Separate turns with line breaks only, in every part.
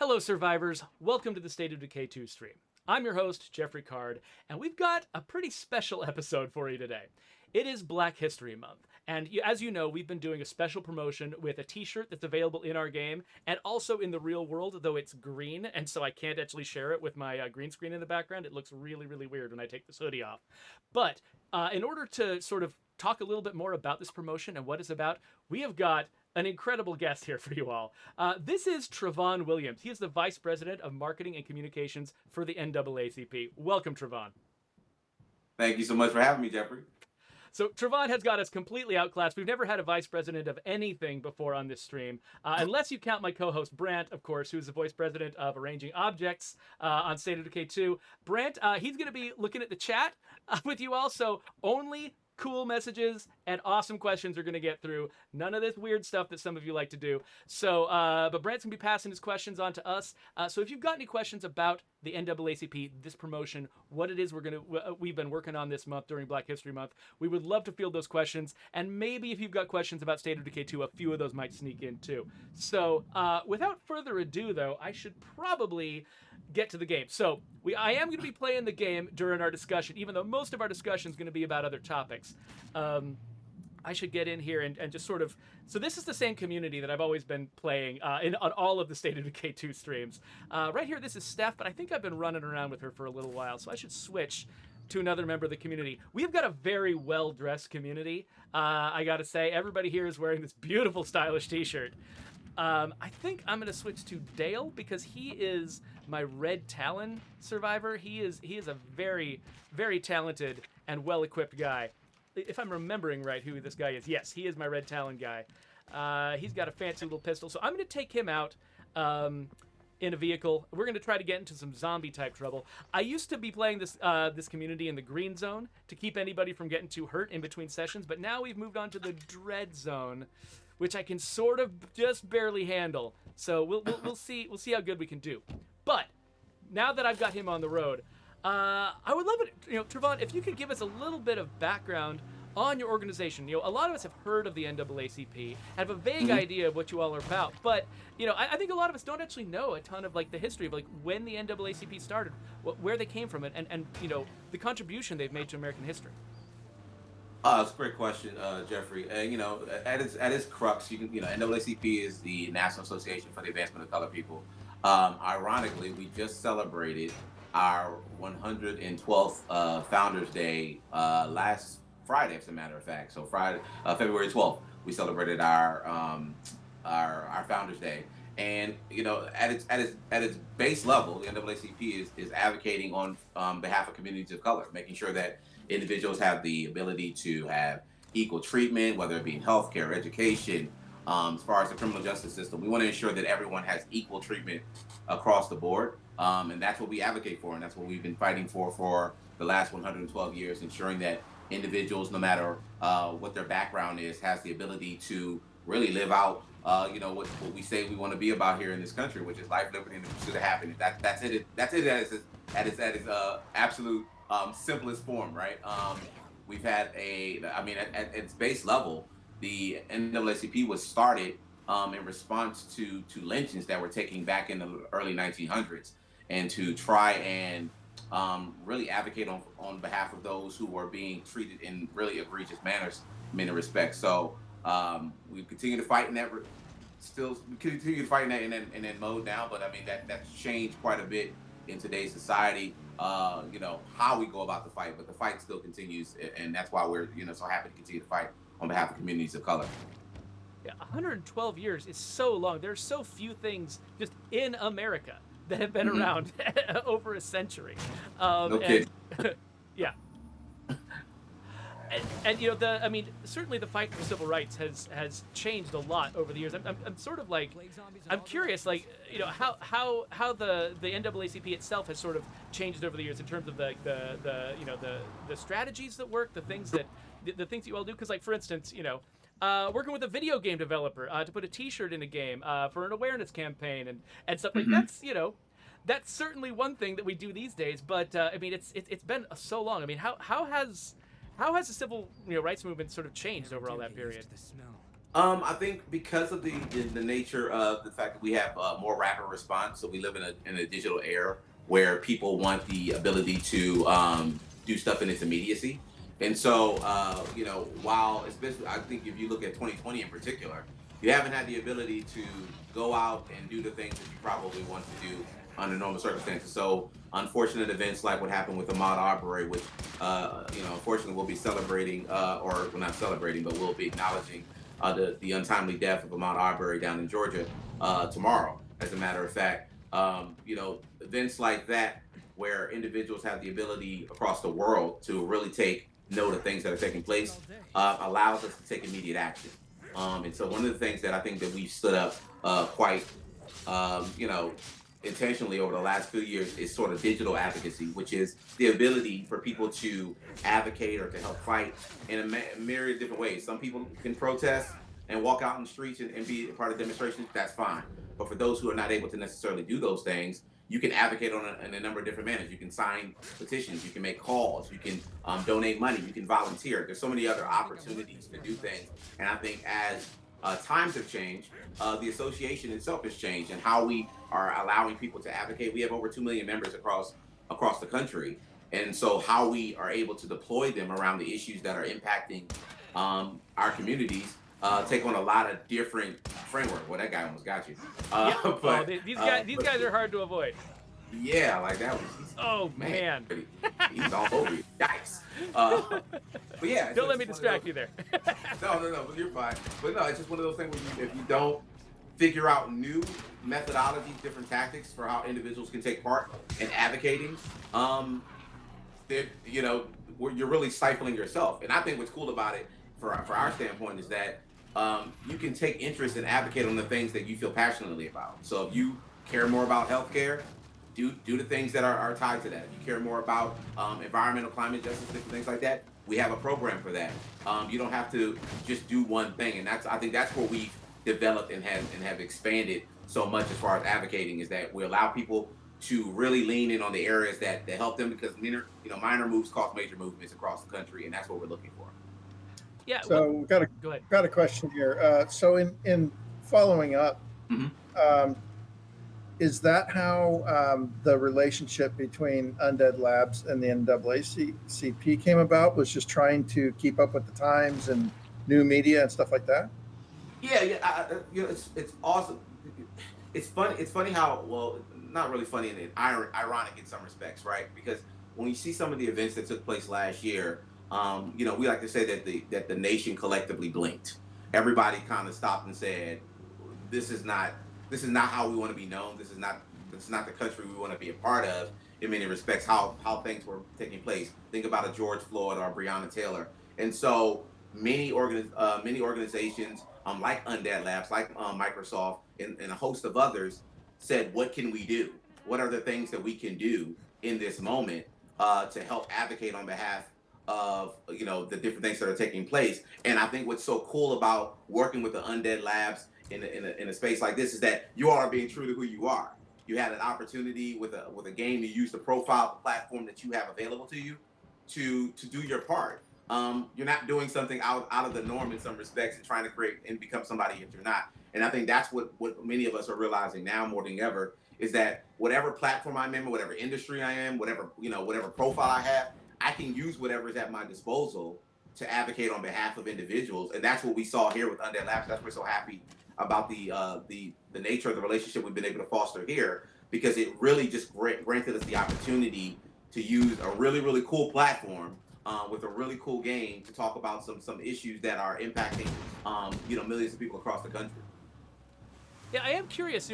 Hello, survivors. Welcome to the State of Decay 2 stream. I'm your host, Geoffrey Card, and we've got a pretty special episode for you today. It is Black History Month, and as you know, we've been doing a special promotion with a t-shirt that's available in our game, and also in the real world, though it's green, and so I can't actually share it with my green screen in the background. It looks really, really weird when I take this hoodie off. But in order to sort of talk a little bit more about this promotion and what it's about, we have got an incredible guest here for you all. This is Trovon Williams. He is the Vice President of Marketing and Communications for the NAACP. Welcome, Trovon.
Thank you so much for having me, Geoffrey.
So Trovon has got us completely outclassed. We've never had a vice president of anything before on this stream, unless you count my co-host Brant, of course, who's the vice president of Arranging Objects on State of Decay 2. Brant, he's going to be looking at the chat with you all, so only cool messages and awesome questions are going to get through. None of this weird stuff that some of you like to do. So, but Brant's going to be passing his questions on to us. So if you've got any questions about the NAACP, this promotion, what it is we've been working on this month during Black History Month, we would love to field those questions. And maybe if you've got questions about State of Decay 2, a few of those might sneak in too. So without further ado, though, I should probably get to the game. So I am going to be playing the game during our discussion, even though most of our discussion is going to be about other topics. I should get in here and just sort of... So this is the same community that I've always been playing on all of the State of Decay 2 streams. Right here, this is Steph, but I think I've been running around with her for a little while, so I should switch to another member of the community. We've got a very well-dressed community. I gotta say, everybody here is wearing this beautiful, stylish t-shirt. I think I'm going to switch to Dale because he is my Red Talon survivor. He is a very, very talented and well-equipped guy. If I'm remembering right who this guy is. Yes, he is my Red Talon guy. He's got a fancy little pistol. So I'm going to take him out in a vehicle. We're going to try to get into some zombie-type trouble. I used to be playing this community in the green zone to keep anybody from getting too hurt in between sessions, but now we've moved on to the dread zone, which I can sort of just barely handle. So we'll see how good we can do. But now that I've got him on the road, I would love it, Trovon, if you could give us a little bit of background on your organization. A lot of us have heard of the NAACP, have a vague idea of what you all are about, but I think a lot of us don't actually know a ton of the history of when the NAACP started, where they came from, and the contribution they've made to American history.
It's a great question, Geoffrey. At its crux, NAACP is the National Association for the Advancement of Colored People. Ironically, we just celebrated our 112th Founders Day last Friday, as a matter of fact. So Friday, February 12th, we celebrated our Founders Day. And at its base level, the NAACP is advocating on behalf of communities of color, making sure that individuals have the ability to have equal treatment, whether it be in healthcare, education, as far as the criminal justice system. We want to ensure that everyone has equal treatment across the board. And that's what we advocate for. And that's what we've been fighting for the last 112 years, ensuring that individuals, no matter what their background is, has the ability to really live out, what we say we want to be about here in this country, which is life, liberty, and the pursuit of happiness. That's it at its absolute simplest form, right? We've had at its base level, the NAACP was started in response to lynchings that were taking back in the early 1900s, and to try and really advocate on behalf of those who were being treated in really egregious manners, in many respects. So we continue to fight in that. We continue to fight in that mode now, but that's changed quite a bit in today's society. How we go about the fight, but the fight still continues, and that's why we're so happy to continue to fight on behalf of communities of color.
Yeah, 112 years is so long. There's so few things just in America that have been around over a century.
No kidding.
Yeah. And certainly the fight for civil rights has changed a lot over the years. I'm sort of I'm curious, how the NAACP itself has sort of changed over the years in terms of the strategies that work, the things that you all do. Because for instance, working with a video game developer to put a T-shirt in a game for an awareness campaign and stuff like that's that's certainly one thing that we do these days. But it's been so long. How has the civil rights movement sort of changed over all that period?
I think because of the nature of the fact that we have more rapid response, so we live in a digital era where people want the ability to do stuff in its immediacy. And so, while especially I think if you look at 2020 in particular, you haven't had the ability to go out and do the things that you probably want to do under normal circumstances. So, unfortunate events like what happened with the Ahmaud Arbery, which unfortunately we'll be celebrating, or we're not celebrating, but we'll be acknowledging the untimely death of Ahmaud Arbery down in Georgia tomorrow. As a matter of fact, events like that where individuals have the ability across the world to really take note of things that are taking place allows us to take immediate action. And so one of the things that I think that we've stood up quite, you know, intentionally over the last few years is sort of digital advocacy, which is the ability for people to advocate or to help fight in a myriad of different ways. Some people can protest and walk out in the streets and be a part of demonstrations. That's fine. But for those who are not able to necessarily do those things, you can advocate in a number of different manners. You can sign petitions, you can make calls, you can donate money, you can volunteer. There's so many other opportunities to do things. And I think as times have changed, the association itself has changed, and how we are allowing people to advocate. We have over 2 million members across the country, and so how we are able to deploy them around the issues that are impacting our communities take on a lot of different framework. Well, that guy almost got you.
Yeah. These guys are hard to avoid.
Yeah, like that was.
Oh man.
He's all over you. Yikes. But yeah.
Don't let me distract you there.
No, but you're fine. But no, it's just one of those things where if you don't figure out new methodologies, different tactics for how individuals can take part in advocating, that you're really stifling yourself. And I think what's cool about it, for our standpoint, is that you can take interest and advocate on the things that you feel passionately about. So if you care more about healthcare, do the things that are tied to that. If you care more about environmental, climate justice, different things like that, we have a program for that. You don't have to just do one thing, and I think that's where we've developed and have expanded so much as far as advocating, is that we allow people to really lean in on the areas that help them, because minor moves cause major movements across the country, and that's what we're looking for.
Yeah.
So we've got a question here. So in following up,
Mm-hmm.
Is that how the relationship between Undead Labs and the NAACP came about? Was just trying to keep up with the times and new media and stuff like that?
Yeah. It's awesome. It's funny. It's funny how, well, not really funny, and ironic in some respects, right? Because when you see some of the events that took place last year, we like to say that the nation collectively blinked. Everybody kind of stopped and said, "This is not how we want to be known. This is not the country we want to be a part of." In many respects, how things were taking place. Think about a George Floyd or Breonna Taylor. And so many organizations, like Undead Labs, like Microsoft, and a host of others, said, "What can we do? What are the things that we can do in this moment to help advocate on behalf of the different things that are taking place?" And I think what's so cool about working with the Undead Labs in a space like this is that you all are being true to who you are. You had an opportunity with a game to use the profile, the platform that you have available to you to do your part. You're not doing something out of the norm in some respects and trying to create and become somebody that you're not. And I think that's what many of us are realizing now more than ever, is that whatever platform I'm in, whatever industry I am, whatever profile I have, I can use whatever is at my disposal to advocate on behalf of individuals. And that's what we saw here with Undead Labs. That's why we're so happy about the nature of the relationship we've been able to foster here, because it really just granted us the opportunity to use a really, really cool platform with a really cool game to talk about some issues that are impacting millions of people across the country.
Yeah, I am curious.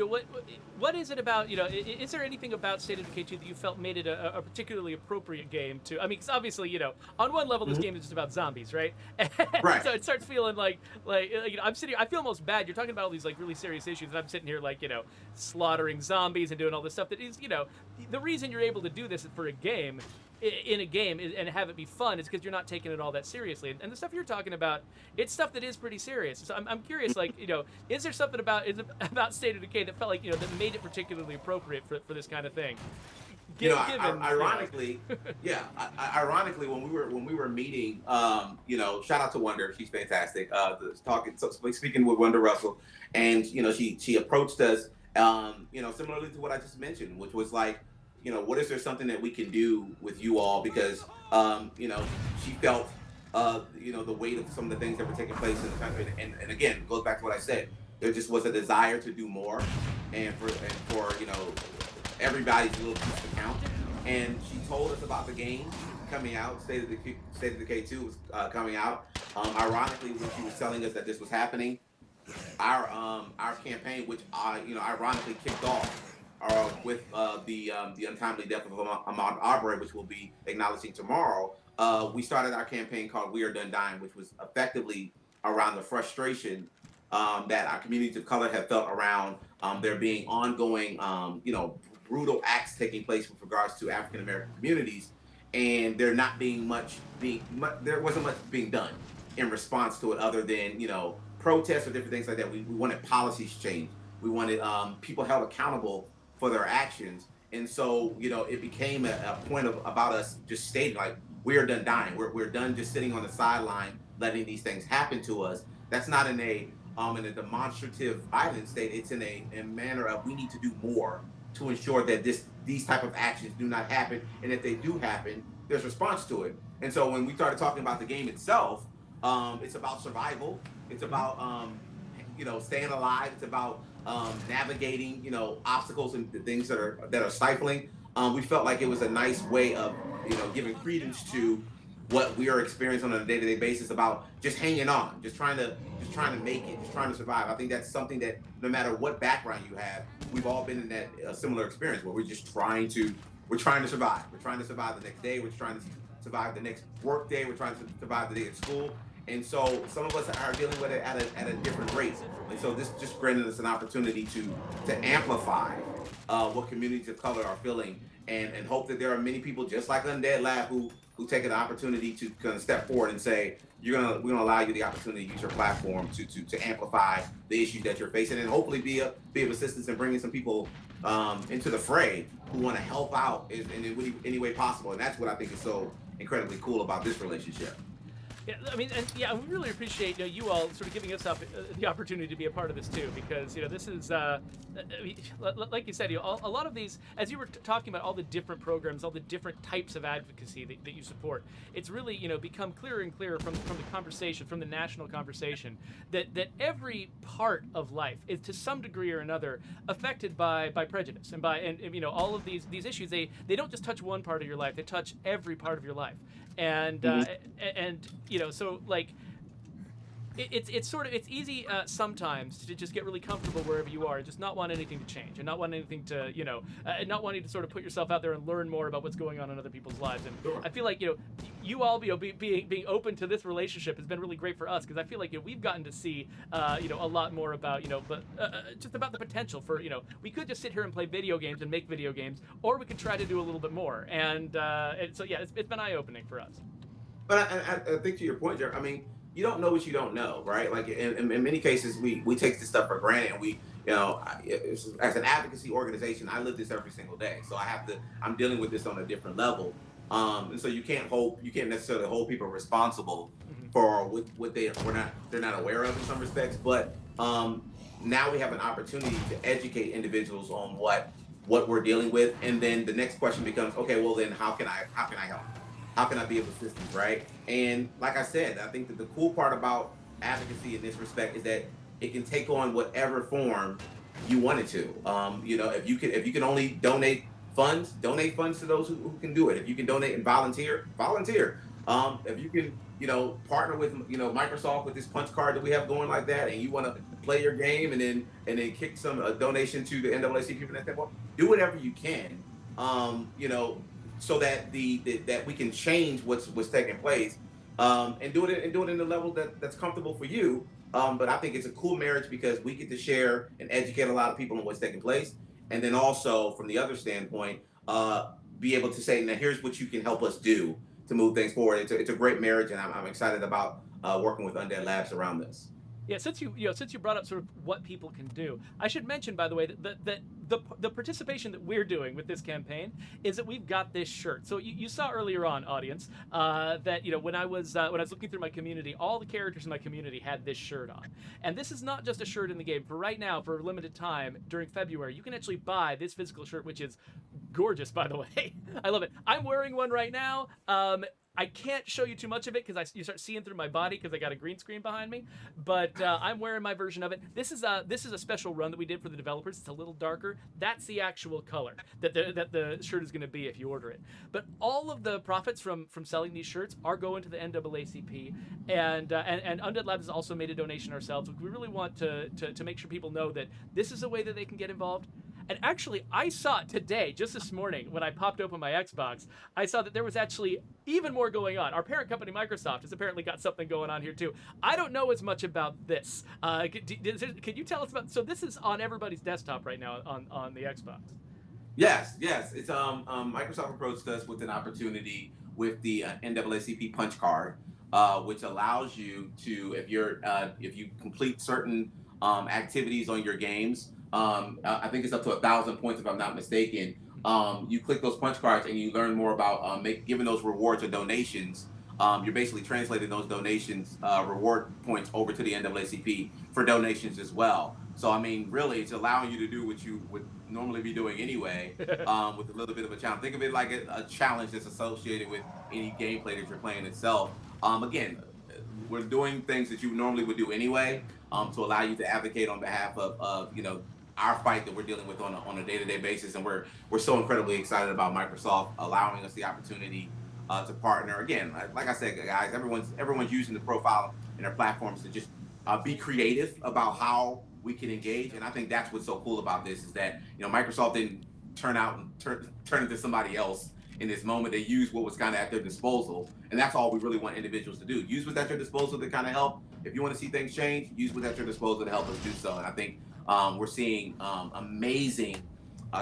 What is it about? Is there anything about State of Decay 2 that you felt made it a particularly appropriate game to? I mean, because obviously, on one level, this game is just about zombies, right?
Right.
So it starts feeling like I'm sitting. I feel almost bad. You're talking about all these really serious issues, and I'm sitting here slaughtering zombies and doing all this stuff. That is, the reason you're able to do this for a game. In a game and have it be fun is because you're not taking it all that seriously, and the stuff you're talking about, it's stuff that is pretty serious. So I'm curious, is there something about State of Decay that felt that made it particularly appropriate for this kind of thing? Given,
ironically, yeah, ironically, when we were meeting, shout out to Wonder, she's fantastic. Speaking with Wonder Russell, and she approached us, similarly to what I just mentioned, which was like, what is there something that we can do with you all, because she felt the weight of some of the things that were taking place in the country, and again, it goes back to what I said. There just was a desire to do more, and for everybody's little piece to count. And she told us about the game coming out. State of Decay 2 was coming out. Ironically, when she was telling us that this was happening, our campaign, which ironically kicked off with the untimely death of Ahmaud Arbery, which we'll be acknowledging tomorrow. We started our campaign called "We Are Done Dying," which was effectively around the frustration that our communities of color have felt around there being ongoing, brutal acts taking place with regards to African American communities, and there not being there wasn't much being done in response to it, other than protests or different things like that. We wanted policies changed. We wanted people held accountable for their actions, and so it became a point about us just stating, like, we are done dying. We're done just sitting on the sideline letting these things happen to us. That's not in a demonstrative violent state. It's in a manner of, we need to do more to ensure that these type of actions do not happen, and if they do happen, there's response to it. And so when we started talking about the game itself, it's about survival. It's about staying alive. It's about navigating obstacles and the things that are stifling. We felt like it was a nice way of giving credence to what we are experiencing on a day-to-day basis, about just hanging on, just trying to make it, just trying to survive. I think that's something that no matter what background you have, we've all been in that similar experience where we're trying to survive. We're trying to survive the next day. We're trying to survive the next work day. We're trying to survive the day at school. And so some of us are dealing with it at a different rate. And so this just granted us an opportunity to amplify what communities of color are feeling, and hope that there are many people just like Undead Lab who take an opportunity to kind of step forward and say, we're gonna allow you the opportunity to use your platform to amplify the issues that you're facing, and hopefully be of assistance in bringing some people into the fray who want to help out in any way possible. And that's what I think is so incredibly cool about this relationship.
Yeah, I mean, and yeah, we really appreciate you all sort of giving us the opportunity to be a part of this too, because this is like you said, a lot of these, as you were talking about all the different programs, all the different types of advocacy that you support, it's really become clearer and clearer from the conversation, from the national conversation, that every part of life is to some degree or another affected by prejudice and all of these issues. They don't just touch one part of your life; they touch every part of your life. And so like it's easy sometimes to just get really comfortable wherever you are and just not want anything to change, and not want anything to not wanting to sort of put yourself out there and learn more about what's going on in other people's lives. And
Sure.
I feel like you all being open to this relationship has been really great for us, because I feel like we've gotten to see a lot more about just about the potential for we could just sit here and play video games and make video games, or we could try to do a little bit more. And so yeah, it's been eye-opening for us.
But I think, to your point, Jeff, I mean, you don't know what you don't know, right? Like in many cases, we take this stuff for granted, and we, as an advocacy organization, I live this every single day. So I'm dealing with this on a different level. And so you can't necessarily hold people responsible for what they're not aware of in some respects. But now we have an opportunity to educate individuals on what we're dealing with. And then the next question becomes, okay, well then how can I help? How can I be of assistance, right? And like I said, I think that the cool part about advocacy in this respect is that it can take on whatever form you want it to. If you can only donate funds to those who can do it. If you can donate and volunteer. If you can, partner with Microsoft with this punch card that we have going like that, and you want to play your game and then kick some donation to the NAACP from that standpoint, do whatever you can. So that that we can change what's taking place, and do it in the level that's comfortable for you. But I think it's a cool marriage because we get to share and educate a lot of people on what's taking place, and then also from the other standpoint, be able to say, now here's what you can help us do to move things forward. It's a great marriage, and I'm excited about working with Undead Labs around this.
Yeah, since you brought up sort of what people can do, I should mention, by the way, that the participation that we're doing with this campaign is that we've got this shirt. So you saw earlier on, audience, that when I was looking through my community, all the characters in my community had this shirt on. And this is not just a shirt in the game. For right now, for a limited time during February, you can actually buy this physical shirt, which is gorgeous, by the way. I love it. I'm wearing one right now. I can't show you too much of it because you start seeing through my body because I got a green screen behind me. But I'm wearing my version of it. This is a special run that we did for the developers. It's a little darker. That's the actual color that the shirt is going to be if you order it. But all of the profits from selling these shirts are going to the NAACP, and Undead Labs has also made a donation ourselves. We really want to make sure people know that this is a way that they can get involved. And actually, I saw it today, just this morning, when I popped open my Xbox. I saw that there was actually even more going on. Our parent company, Microsoft, has apparently got something going on here, too. I don't know as much about this. Can you tell us about... So this is on everybody's desktop right now on the Xbox.
Yes. It's Microsoft approached us with an opportunity with the NAACP punch card, which allows you to, if you complete certain activities on your games, I think it's up to 1,000 points if I'm not mistaken. You click those punch cards and you learn more about giving those rewards or donations. You're basically translating those donations, reward points over to the NAACP for donations as well. So, I mean, really, it's allowing you to do what you would normally be doing anyway, with a little bit of a challenge. Think of it like a challenge that's associated with any gameplay that you're playing itself. Again, we're doing things that you normally would do anyway, to allow you to advocate on behalf of our fight that we're dealing with on a day-to-day basis. And we're so incredibly excited about Microsoft allowing us the opportunity to partner. Again, like I said, guys, everyone's using the profile and their platforms to just be creative about how we can engage. And I think that's what's so cool about this is that, Microsoft didn't turn into somebody else in this moment. They used what was kind of at their disposal. And that's all we really want individuals to do. Use what's at your disposal to kind of help. If you want to see things change, use what's at your disposal to help us do so. And I think we're seeing amazing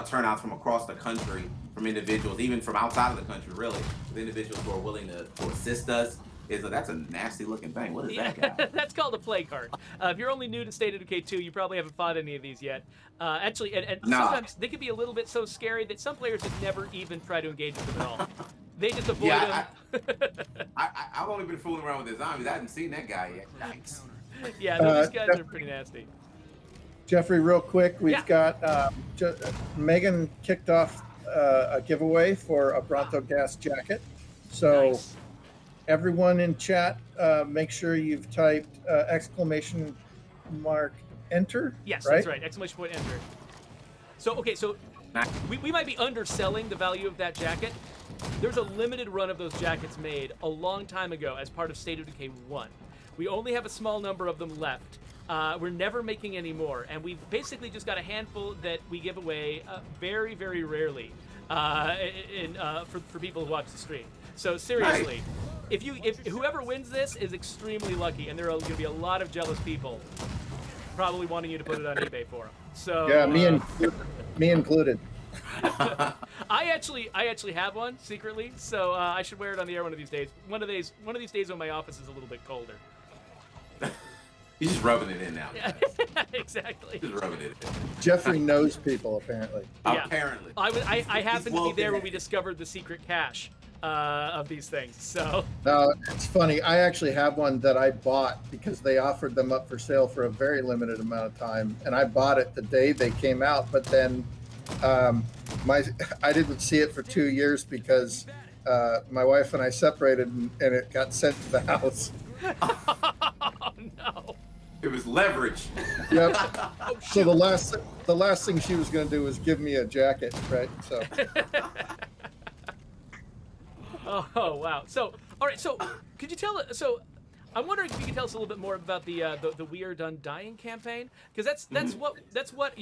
turnouts from across the country, from individuals, even from outside of the country, really, with individuals who are willing to assist us. That's a nasty looking thing. What is that guy?
That's called a play card. If you're only new to State of Decay 2, you probably haven't fought any of these yet. Actually, and sometimes they can be a little bit so scary that some players just never even try to engage with them at all. They just avoid them.
I've only been fooling around with the zombies. I haven't seen that guy yet. Yikes.
Yeah, those guys are pretty nasty.
Jeffrey, real quick, we've got Megan kicked off a giveaway for a Bronto gas jacket. So nice. Everyone in chat, make sure you've typed exclamation mark enter.
Yes,
right?
That's right. Exclamation point enter. So, okay, so we might be underselling the value of that jacket. There's a limited run of those jackets made a long time ago as part of State of Decay 1. We only have a small number of them left. We're never making any more, and we've basically just got a handful that we give away very, very rarely for people who watch the stream. So seriously, if whoever wins this is extremely lucky, and there are going to be a lot of jealous people probably wanting you to put it on eBay for them. So
yeah, me included.
I actually have one secretly, so I should wear it on the air one of these days. One of these days when my office is a little bit colder.
He's just rubbing it in now.
Exactly.
Just rubbing it in.
Jeffrey knows people, apparently.
Yeah. Apparently.
I happened to be there when we discovered the secret cache of these things. So.
No, it's funny. I actually have one that I bought because they offered them up for sale for a very limited amount of time, and I bought it the day they came out. But then, I didn't see it for 2 years because my wife and I separated, and it got sent to the house.
Oh no!
It was leverage.
Yep.
Oh,
so the last thing she was going to do was give me a jacket, right? So.
Oh wow! So all right. So could you tell? So I'm wondering if you could tell us a little bit more about the We Are Done Dying campaign, because that's what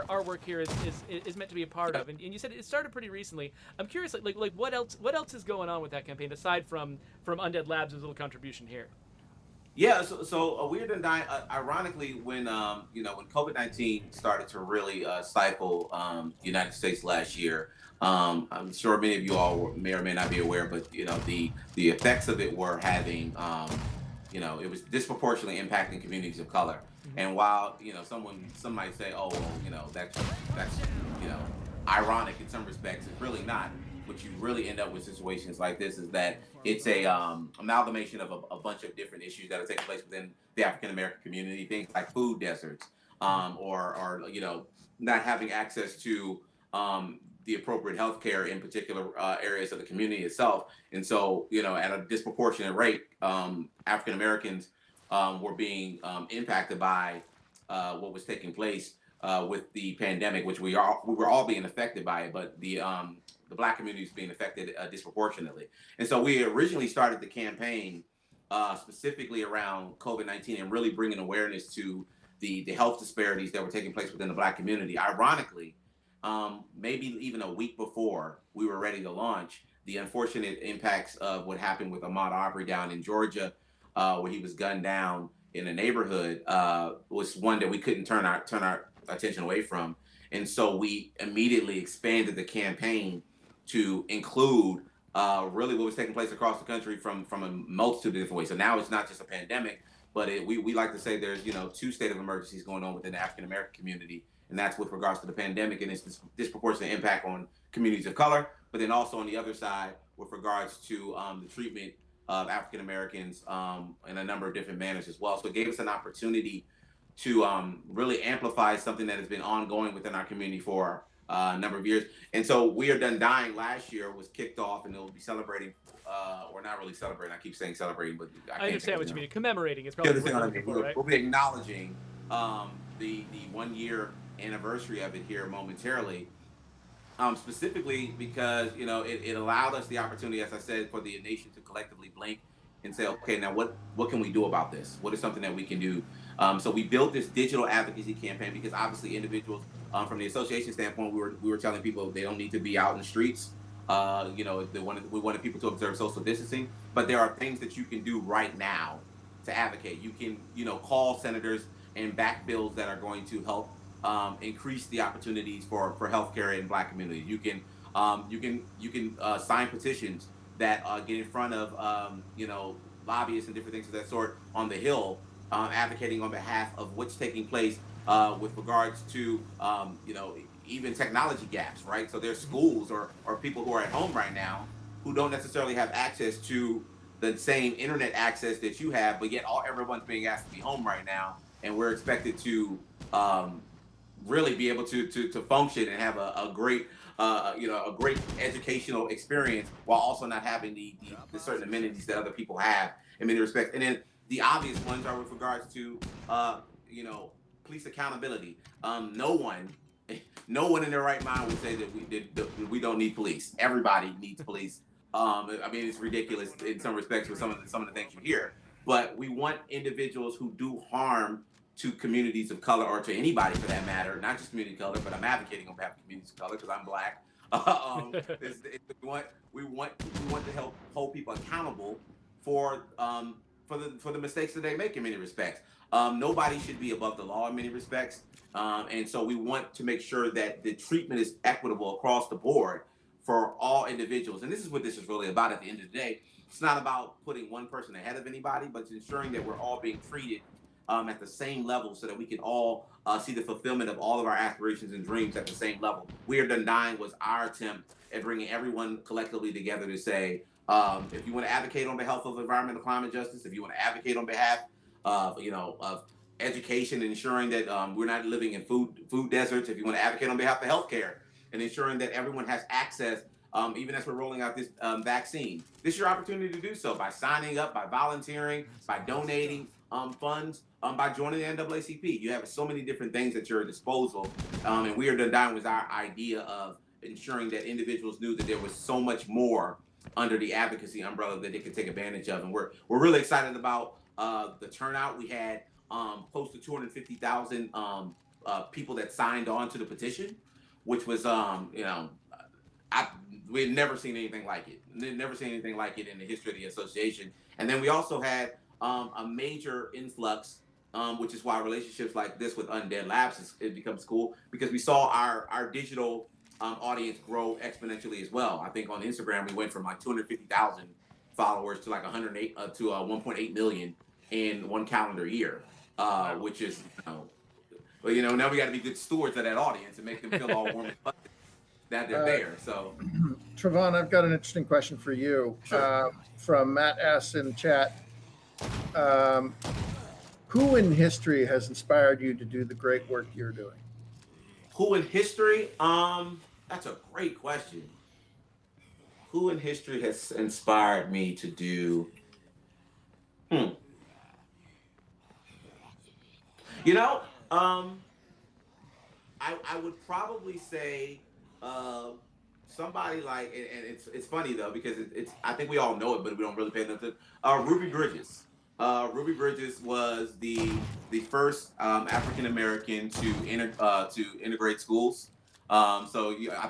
our work here is meant to be a part of. And you said it started pretty recently. I'm curious, like what else is going on with that campaign aside from Undead Labs' little contribution here?
Yeah, so We Are Done Dying. Ironically, when when COVID-19 started to really stifle the United States last year, I'm sure many of you all may or may not be aware, but the effects of it were having it was disproportionately impacting communities of color. And while some might say, oh, well, that's you know ironic in some respects, it's really not. What you really end up with situations like this is that it's a amalgamation of a bunch of different issues that are taking place within the African American community. Things like food deserts, or not having access to the appropriate health care in particular areas of the community itself. And so, at a disproportionate rate, African Americans were being impacted by what was taking place with the pandemic, which we were all being affected by it, but the Black community is being affected disproportionately. And so we originally started the campaign specifically around COVID-19 and really bringing awareness to the health disparities that were taking place within the Black community. Ironically, maybe even a week before we were ready to launch, the unfortunate impacts of what happened with Ahmaud Arbery down in Georgia, where he was gunned down in a neighborhood, was one that we couldn't turn our attention away from. And so we immediately expanded the campaign to include really what was taking place across the country from a multitude of different ways. So now it's not just a pandemic, but we like to say there's 2 state of emergencies going on within the African American community, and that's with regards to the pandemic and its disproportionate impact on communities of color, but then also on the other side with regards to the treatment of African Americans in a number of different manners as well. So it gave us an opportunity to really amplify something that has been ongoing within our community for a number of years. And so We Are Done Dying last year was kicked off, and it'll be celebrating, or not really celebrating. I keep saying celebrating, but
I understand what you mean. Commemorating is probably what you're looking for, right?
We'll be acknowledging the 1 year anniversary of it here momentarily, specifically because it allowed us the opportunity, as I said, for the nation to collectively blink and say, okay, now what can we do about this? What is something that we can do? So we built this digital advocacy campaign because obviously individuals, from the association standpoint, we were telling people they don't need to be out in the streets. We wanted people to observe social distancing, but there are things that you can do right now to advocate. You can call senators and back bills that are going to help increase the opportunities for healthcare in Black communities. You can sign petitions that get in front of lobbyists and different things of that sort on the Hill, advocating on behalf of what's taking place with regards to even technology gaps, right? So there's schools or people who are at home right now who don't necessarily have access to the same internet access that you have, but yet everyone's being asked to be home right now, and we're expected to really be able to function and have a great a great educational experience while also not having the certain amenities that other people have in many respects. And then the obvious ones are with regards to police accountability. No one in their right mind would say that we don't need police. Everybody needs police. I mean, it's ridiculous in some respects with some of the things you hear, but we want individuals who do harm to communities of color, or to anybody for that matter, not just community of color, but I'm advocating on behalf of communities of color because I'm Black. We want to help hold people accountable for the mistakes that they make in many respects. Nobody should be above the law in many respects, and so we want to make sure that the treatment is equitable across the board for all individuals. And this is what this is really about at the end of the day. It's not about putting one person ahead of anybody, but it's ensuring that we're all being treated at the same level so that we can all see the fulfillment of all of our aspirations and dreams at the same level. We Are Done Dying was our attempt at bringing everyone collectively together to say, if you want to advocate on behalf of environmental climate justice, if you want to advocate on behalf of education and ensuring that we're not living in food deserts, if you want to advocate on behalf of healthcare and ensuring that everyone has access, even as we're rolling out this vaccine, this is your opportunity to do so by signing up, by volunteering, by donating funds, by joining the NAACP. You have so many different things at your disposal, and We Are Done Dying was our idea of ensuring that individuals knew that there was so much more under the advocacy umbrella that they could take advantage of. And we're really excited about the turnout. We had close to 250,000 people that signed on to the petition, which was we had never seen anything like it. Never seen anything like it in the history of the association. And then we also had a major influx, which is why relationships like this with Undead Labs it becomes cool, because we saw our digital audience grow exponentially as well. I think on Instagram we went from like 250,000 followers to like 108 to 1.8 million in one calendar year,
Wow.
which is, now we got to be good stewards of that audience and make them feel all warm and fuzzy that they're
Uh,
there. So,
Trovon, I've got an interesting question for you
sure.
from Matt S. in chat. Um, who in history has inspired you to do the great work you're doing?
Who in history? That's a great question. Who in history has inspired me to do? Hmm. You know, um, I would probably say uh, somebody like, and it's funny though because it's I think we all know it, but we don't really pay attention. Ruby Bridges. Ruby Bridges was the first African American to integrate schools. I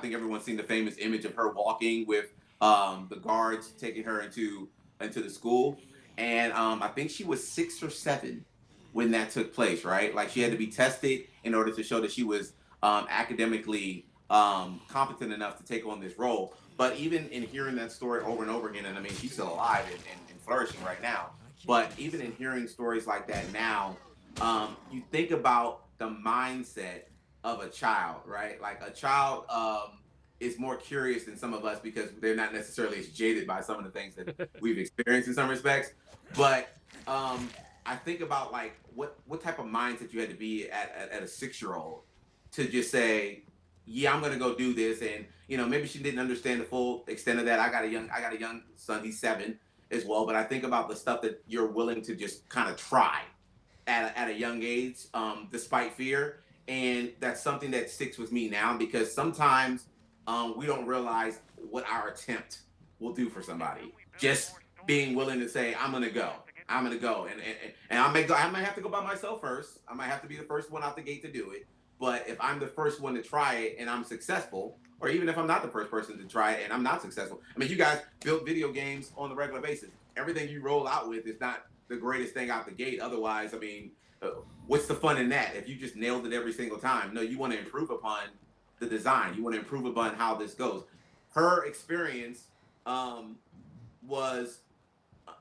think everyone's seen the famous image of her walking with the guards taking her into the school, and I think she was 6 or 7 when that took place. Right, like she had to be tested in order to show that she was academically competent enough to take on this role. But even in hearing that story over and over again, and I mean, she's still alive and flourishing right now. But even in hearing stories like that now, you think about the mindset of a child, right? Like a child is more curious than some of us because they're not necessarily as jaded by some of the things that we've experienced in some respects. But I think about like what type of mindset you had to be at a 6 year old to just say, yeah, I'm gonna go do this. And maybe she didn't understand the full extent of that. I got a young son, he's 7 as well. But I think about the stuff that you're willing to just kind of try at a young age, despite fear. And that's something that sticks with me now because sometimes we don't realize what our attempt will do for somebody. Just being willing to say, I'm gonna go. I'm gonna go, and I might have to go by myself first. I might have to be the first one out the gate to do it. But if I'm the first one to try it and I'm successful, or even if I'm not the first person to try it and I'm not successful, I mean, you guys build video games on the regular basis. Everything you roll out with is not the greatest thing out the gate. Otherwise, I mean, what's the fun in that? If you just nailed it every single time, no, you want to improve upon the design. You want to improve upon how this goes. Her experience was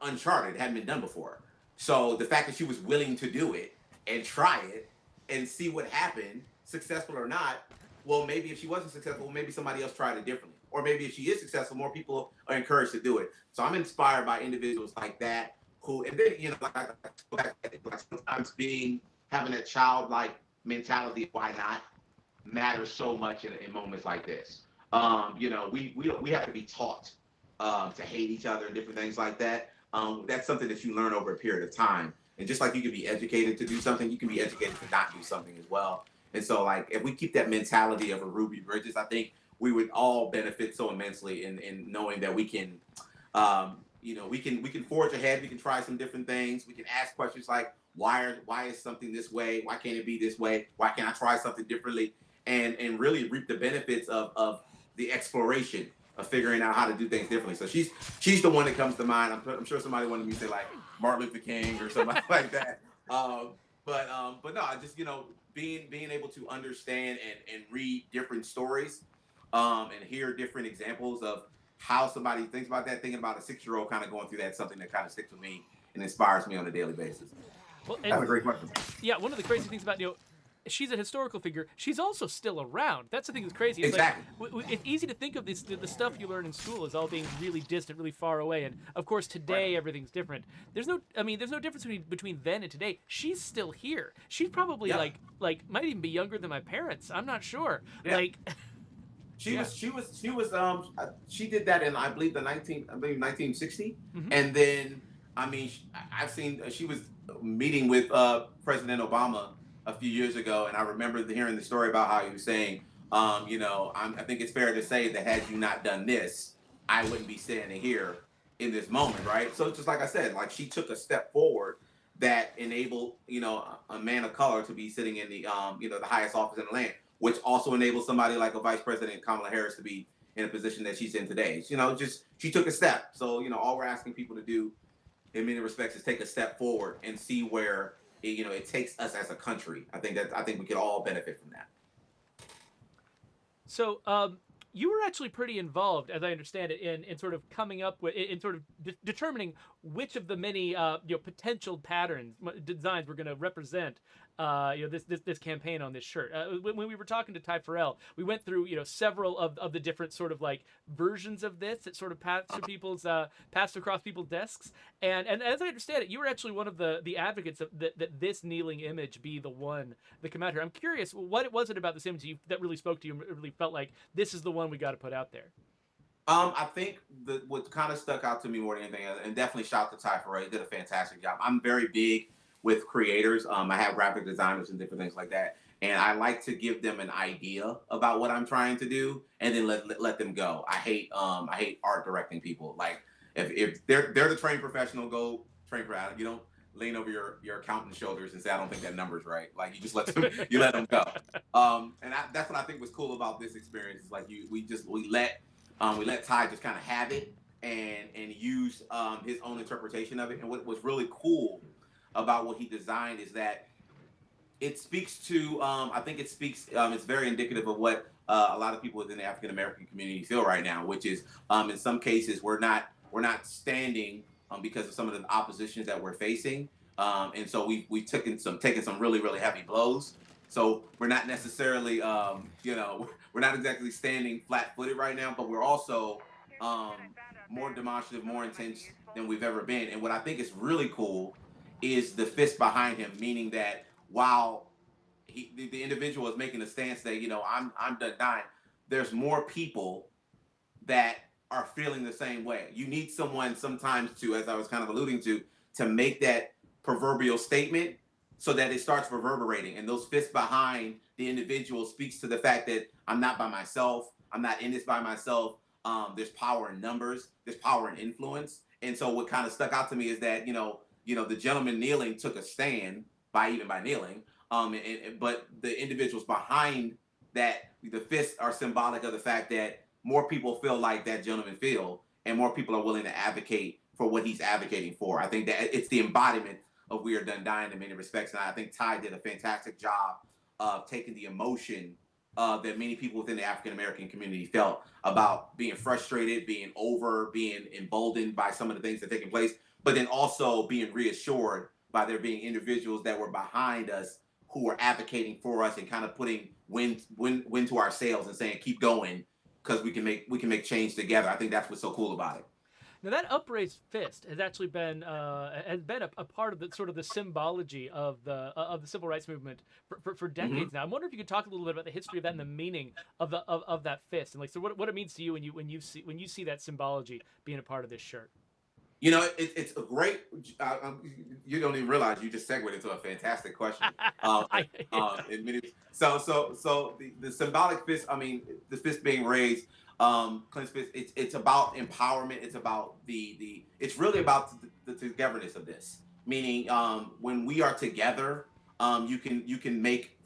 uncharted, hadn't been done before. So the fact that she was willing to do it and try it and see what happened, successful or not, well, maybe if she wasn't successful, maybe somebody else tried it differently. Or maybe if she is successful, more people are encouraged to do it. So I'm inspired by individuals like that who, and then, like sometimes having a childlike mentality, why not, matters so much in moments like this. We have to be taught to hate each other and different things like that. That's something that you learn over a period of time. And just like you can be educated to do something, you can be educated to not do something as well. And so, like, if we keep that mentality of a Ruby Bridges, I think we would all benefit so immensely in knowing that we can, we can forge ahead. We can try some different things. We can ask questions like, why is something this way? Why can't it be this way? Why can't I try something differently? And really reap the benefits of the exploration of figuring out how to do things differently. So she's the one that comes to mind. I'm sure somebody wanted me to say like Martin Luther King or somebody like that. But no, I just being able to understand and read different stories, and hear different examples of how somebody thinks about that. Thinking about a 6 year old kind of going through that, something that kind of sticks with me and inspires me on a daily basis.
Well,
That's
and
a great question.
yeah, one of the crazy things about she's a historical figure. She's also still around. That's the thing that's crazy. It's
Exactly.
like it's easy to think of the stuff you learn in school as all being really distant, really far away. And of course, today
Right.
everything's different. There's no difference between then and today. She's still here. She's probably
Yeah.
like might even be younger than my parents. I'm not sure.
Yeah.
Like,
She
yeah.
was she was she was she did that in I believe 1960,
Hmm.
and then I mean I've seen she was meeting with President Obama a few years ago, and I remember hearing the story about how he was saying, I think it's fair to say that had you not done this, I wouldn't be standing here in this moment, right? So just like I said, like she took a step forward that enabled a man of color to be sitting in the highest office in the land, which also enables somebody like a Vice President Kamala Harris to be in a position that she's in today. Just she took a step. So all we're asking people to do, in many respects, is take a step forward and see where it takes us as a country. I think we could all benefit from that.
So, you were actually pretty involved, as I understand it, in sort of coming up with, in sort of determining which of the many potential patterns designs we're going to represent this campaign on this shirt. When we were talking to Ty Ferrell, we went through several of the different sort of like versions of this that sort of passed across people's desks, and as I understand it, you were actually one of the advocates of that this kneeling image be the one that come out here. I'm curious, what was it about this image that really spoke to you and really felt like this is the one we got to put out there?
I think what kind of stuck out to me more than anything, and definitely shout out to Ty Ferrell, he did a fantastic job. I'm very big with creators. I have graphic designers and different things like that, and I like to give them an idea about what I'm trying to do, and then let them go. I hate art directing people. Like if they're the trained professional, go train for that. You don't lean over your accountant's shoulders and say, I don't think that number's right. Like you just let them go. And that's what I think was cool about this experience. Is like we let Ty just kind of have it and use his own interpretation of it. And what was really cool about what he designed is that it speaks to, I think it speaks, it's very indicative of what a lot of people within the African American community feel right now, which is in some cases we're not standing because of some of the oppositions that we're facing. And so we've taken some really, really heavy blows. So we're not necessarily, we're not exactly standing flat-footed right now, but we're also more demonstrative, more intense than we've ever been. And what I think is really cool is the fist behind him, meaning that while the individual is making a stance that, I'm done dying, there's more people that are feeling the same way. You need someone sometimes to, as I was kind of alluding to make that proverbial statement so that it starts reverberating. And those fists behind the individual speaks to the fact that I'm not by myself. I'm not in this by myself. There's power in numbers. There's power in influence. And so what kind of stuck out to me is that, the gentleman kneeling took a stand by kneeling. But the individuals behind that, the fists are symbolic of the fact that more people feel like that gentleman feel, and more people are willing to advocate for what he's advocating for. I think that it's the embodiment of We Are Done Dying in many respects. And I think Ty did a fantastic job of taking the emotion that many people within the African American community felt about being frustrated, being emboldened by some of the things that are taking place, but then also being reassured by there being individuals that were behind us who were advocating for us and kind of putting wind to our sails and saying, keep going, because we can make change together. I think that's what's so cool about it.
Now that upraised fist has actually been a part of the sort of the symbology of the civil rights movement for decades now. I wonder if you could talk a little bit about the history of that and the meaning of that fist, and so what it means to you when you see that symbology being a part of this shirt.
It's a great. You don't even realize you just segued into a fantastic question. So the symbolic fist. I mean, the fist being raised. Clint's fist. It's about empowerment. It's about it's really about the togetherness of this. Meaning, when we are together, you can make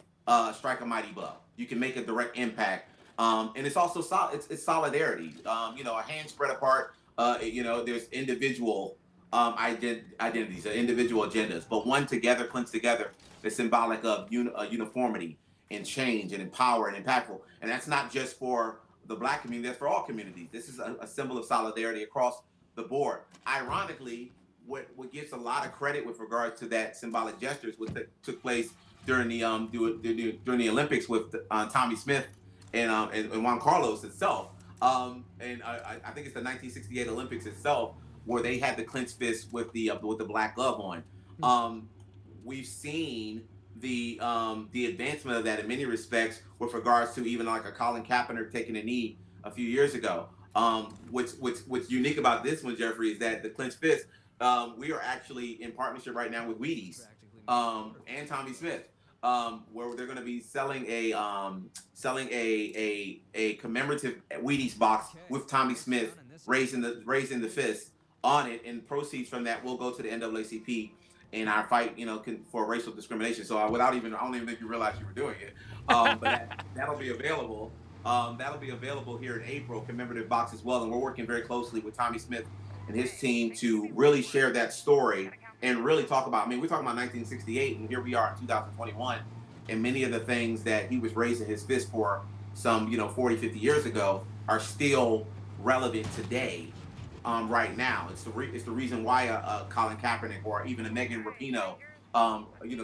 strike a mighty blow. You can make a direct impact. And it's also it's solidarity. A hand spread apart. There's individual identities, individual agendas, but one together, clenched together, is symbolic of uniformity and change and empower and impactful. And that's not just for the Black community, that's for all communities. This is a symbol of solidarity across the board. Ironically, what gets a lot of credit with regards to that symbolic gestures took place during the Olympics with Tommy Smith and Juan Carlos itself. And I think it's the 1968 Olympics itself where they had the clenched fist with the black glove on. We've seen the advancement of that in many respects with regards to even like a Colin Kaepernick taking a knee a few years ago. What's unique about this one, Geoffrey, is that the clenched fist, we are actually in partnership right now with Wheaties and Tommy Smith. Where they're going to be selling a commemorative Wheaties box with Tommy Smith raising the fist on it, and proceeds from that will go to the NAACP in our fight, for racial discrimination. So I don't even think you realize you were doing it. But that'll be available. That'll be available here in April, commemorative box as well, and we're working very closely with Tommy Smith and his team to really share that story. And really talk about, we're talking about 1968, and here we are in 2021, and many of the things that he was raising his fist for some, 40, 50 years ago are still relevant today. right now. It's the reason why Colin Kaepernick or even a Megan Rapinoe,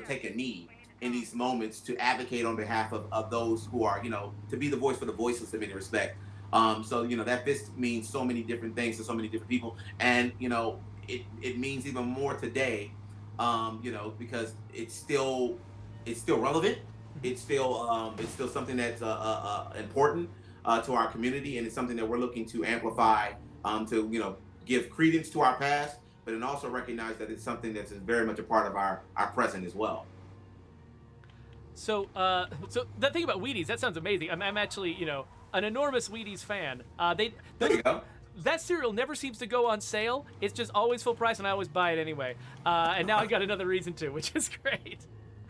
take a knee in these moments to advocate on behalf of those who are, to be the voice for the voiceless in many respect. So that fist means so many different things to so many different people, and it means even more today, because it's still relevant. It's still something that's important to our community, and it's something that we're looking to amplify, to give credence to our past, but then also recognize that it's something that's very much a part of our present as well.
So the thing about Wheaties, that sounds amazing. I'm actually, an enormous Wheaties fan.
There you go.
That cereal never seems to go on sale. It's just always full price, and I always buy it anyway. And now I got another reason to, which is great.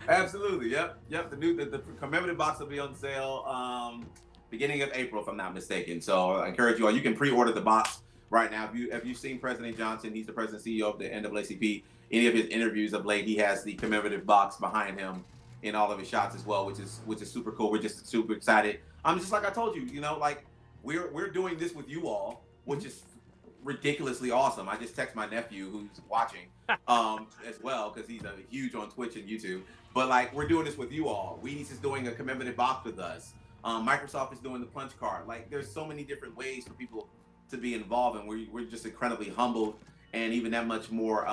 Absolutely. Yep. The commemorative box will be on sale beginning of April, if I'm not mistaken. So I encourage you all. You can pre-order the box right now. If you've seen President Johnson, he's the president and CEO of the NAACP. Any of his interviews of late, he has the commemorative box behind him in all of his shots as well, which is super cool. We're just super excited. Just like I told you, like we're doing this with you all, which is ridiculously awesome. I just text my nephew who's watching as well, because he's huge on Twitch and YouTube. But like, we're doing this with you all. Wheaties is doing a commemorative box with us. Microsoft is doing the punch card. Like, there's so many different ways for people to be involved, and we're just incredibly humbled, and even that much more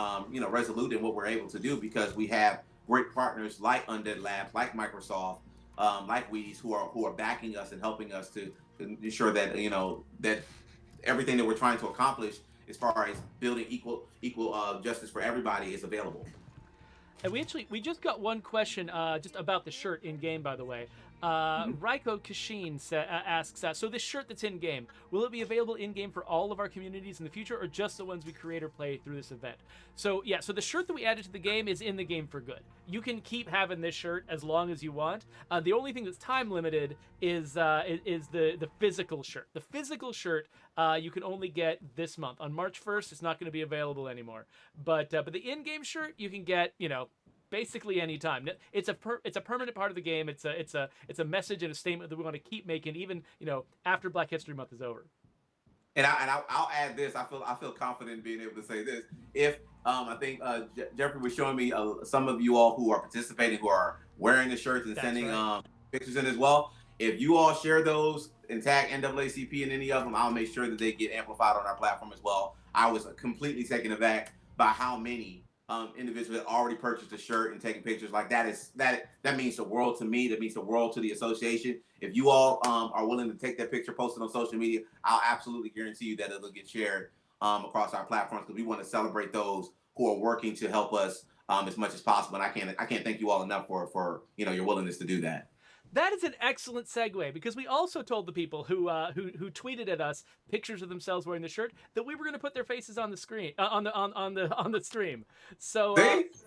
resolute in what we're able to do, because we have great partners like Undead Labs, like Microsoft, like Wheaties, who are backing us and helping us to ensure that that everything that we're trying to accomplish as far as building equal justice for everybody is available.
And we just got one question just about the shirt in game, by the way. Raiko Kashin asks, so this shirt that's in game, will it be available in game for all of our communities in the future, or just the ones we create or play through this event? So yeah, so the shirt that we added to the game is in the game for good. You can keep having this shirt as long as you want. The only thing that's time limited is the physical shirt. The physical shirt you can only get this month. On March 1st, it's not going to be available anymore. But the in-game shirt you can get, basically any time. It's a permanent part of the game. It's a message and a statement that we want to keep making, even after Black History Month is over.
And I'll add this. I feel confident in being able to say this. If I think Geoffrey was showing me some of you all who are participating, who are wearing the shirts and sending pictures in as well. If you all share those and tag NAACP in any of them, I'll make sure that they get amplified on our platform as well. I was completely taken aback by how many individuals that already purchased a shirt and taking pictures. Like, that means the world to me. That means the world to the association. If you all are willing to take that picture, post it on social media, I'll absolutely guarantee you that it'll get shared across our platforms, because we want to celebrate those who are working to help us as much as possible. And I can't thank you all enough for your willingness to do that.
That is an excellent segue, because we also told the people who tweeted at us pictures of themselves wearing the shirt that we were going to put their faces on the screen on the stream. So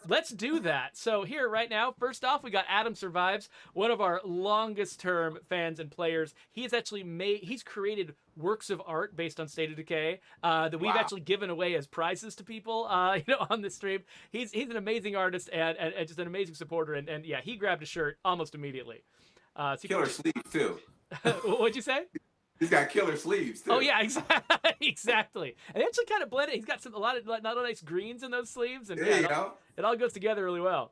let's do that. So here right now, first off, we got Adam Survives, one of our longest term fans and players. He's created works of art based on State of Decay that we've actually given away as prizes to people on the stream. He's an amazing artist and just an amazing supporter, and yeah, he grabbed a shirt almost immediately.
Killer sleeves too.
What'd you say?
He's got killer sleeves too.
Oh yeah, exactly. And they actually kind of blend it. He's got a lot of nice greens in those sleeves, and it all goes together really well.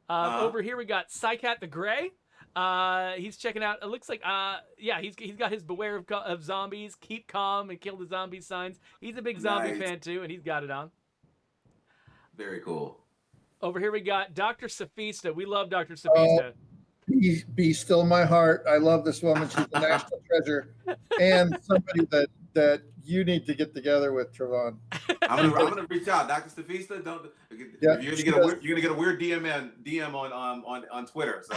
Over here we got Psycat the Gray. He's checking out. It looks like he's got his Beware of Zombies, Keep Calm, and Kill the Zombies signs. He's a big zombie fan too, and he's got it on.
Very cool.
Over
here we got Dr. Safista. We love Dr. Safista.
Be still my heart. I love this woman. She's a national treasure, and somebody that you need to get together with, Trovon.
I'm gonna reach out, Dr. Stafista. You're gonna get a weird DM on Twitter. So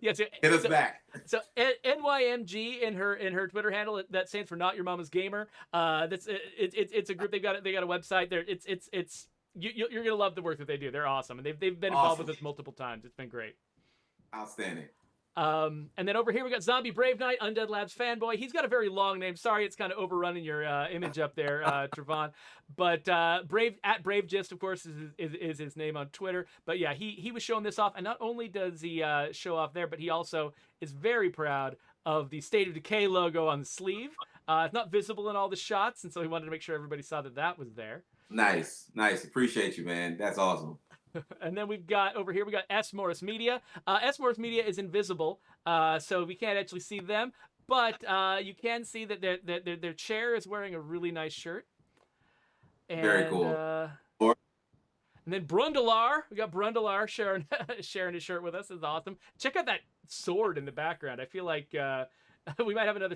hit us back.
So NYMG in her Twitter handle, that stands for Not Your Mama's Gamer. It's a group. They got a website there. You're gonna love the work that they do. They're awesome, and they've been involved with us multiple times. It's been great.
Outstanding.
And then over here we got Zombie Brave Knight, Undead Labs fanboy. He's got a very long name. Sorry, it's kind of overrunning your image up there, Trovon. But Brave Gist, of course, is his name on Twitter. But yeah, he was showing this off, and not only does he show off there, but he also is very proud of the State of Decay logo on the sleeve. It's not visible in all the shots, and so we wanted to make sure everybody saw that that was there.
Nice. Appreciate you, man. That's awesome.
And then we've got over here, we got S. Morris Media. S. Morris Media is invisible, so we can't actually see them, but you can see that their chair is wearing a really nice shirt. And,
Very cool.
And then Brundelar, we got Brundelar sharing his shirt with us. It's awesome. Check out that sword in the background. I feel like we might have another